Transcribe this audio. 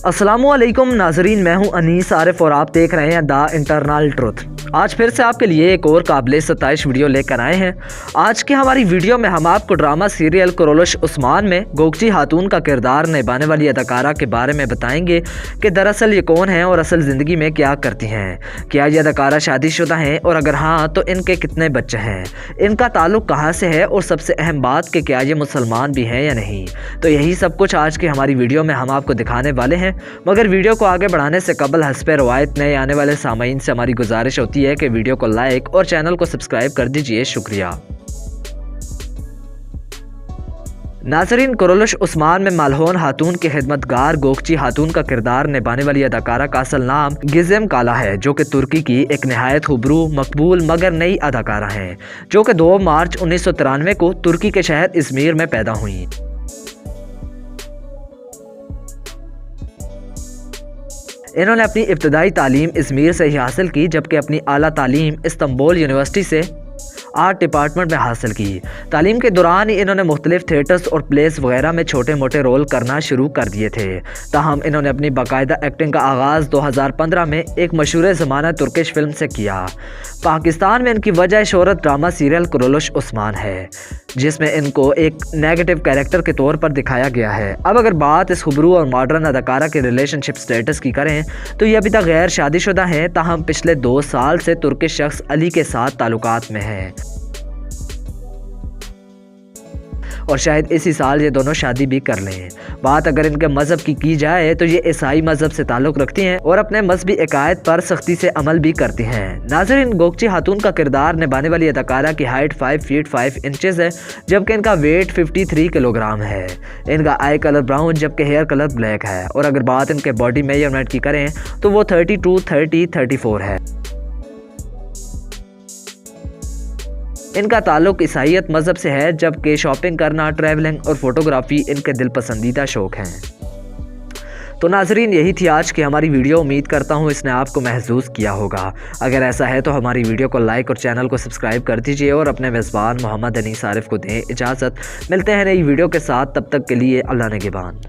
अस्सलामुअलैकुम नाजरीन, मैं हूं अनीस आरिफ और आप देख रहे हैं द इंटरनल ट्रुथ। आज फिर से आपके लिए एक और काबिल सताइश वीडियो लेकर आए हैं। आज की हमारी वीडियो में हम आपको ड्रामा सीरियल कुरोलश उस्मान में गोगची खातून का किरदार निभाने वाली अदाकारा के बारे में बताएंगे कि दरअसल ये कौन है और असल ज़िंदगी में क्या करती हैं। क्या ये अदाकारा शादीशुदा हैं और अगर हाँ तो इनके कितने बच्चे हैं, इनका ताल्लुक़ कहाँ से है और सबसे अहम बात कि क्या ये मुसलमान भी हैं या नहीं। तो यही सब कुछ आज की हमारी वीडियो में हम आपको दिखाने वाले हैं। मगर वीडियो को आगे बढ़ाने से कबल हस्बे रवायत नए आने वाले सामाईन से हमारी गुजारिश होती है कि वीडियो को लाइक और चैनल को सब्सक्राइब कर दीजिए। शुक्रिया। नाजरीन, कुरोलश उस्मान में मालहोन खातून की खिदमतगार गोगची खातून का किरदार निभाने वाली अदाकारा का असल नाम गिज़ेम काला है, जो कि तुर्की की एक नहायत खुबरू मकबूल मगर नई अदाकारा हैं, जो कि 2 मार्च 1993 को तुर्की के शहर इज़मीर में पैदा हुई। इन्होंने अपनी इब्तदाई तालीम इज़मीर से ही हासिल की, जबकि अपनी आला तालीम इस्तांबुल यूनिवर्सिटी से आर्ट डिपार्टमेंट में हासिल की। तालीम के दौरान ही इन्होंने मुख्तलिफ थिएटर्स और प्लेस वगैरह में छोटे मोटे रोल करना शुरू कर दिए थे। ताहम इन्होंने अपनी बाकायदा एक्टिंग का आगाज़ 2015 में एक मशहूर ज़माना तुर्किश फिल्म से किया। पाकिस्तान में इनकी वजह शोहरत ड्रामा सीरियल कुरोलश उस्मान है, जिसमें इनको एक नेगेटिव कैरेक्टर के तौर पर दिखाया गया है। अब अगर बात इस खुबरू और मॉडर्न अदाकारा के रिलेशनशिप स्टेटस की करें तो ये अभी तक गैर शादीशुदा हैं, ताहम पिछले 2 साल से तुर्किश शख्स अली के साथ ताल्लुकात में हैं और शायद इसी साल ये दोनों शादी भी कर लें। बात अगर इनके मज़हब की जाए तो ये ईसाई मज़हब से ताल्लुक़ रखती हैं और अपने मजहबी अकायद पर सख्ती से अमल भी करती हैं। नाज़रीन, गोगची खातून का किरदार निभाने वाली अदाकारा की हाइट 5 फीट 5 इंचेस है, जबकि इनका वेट 53 किलोग्राम है। इनका आई कलर ब्राउन जबकि हेयर कलर ब्लैक है और अगर बात इनके बॉडी मेजरमेंट की करें तो वो 32, 30, 34 है। इनका ताल्लुक ईसाईयत मज़हब से है, जबकि शॉपिंग करना, ट्रैवलिंग और फोटोग्राफी इनके दिल पसंदीदा शौक़ हैं। तो नाजरीन, यही थी आज की हमारी वीडियो। उम्मीद करता हूँ इसने आपको महसूस किया होगा। अगर ऐसा है तो हमारी वीडियो को लाइक और चैनल को सब्सक्राइब कर दीजिए और अपने मेज़बान मोहम्मद अनीस आरिफ को दें इजाज़त। मिलते हैं नई वीडियो के साथ, तब तक के लिए अल्लाह निगहबान।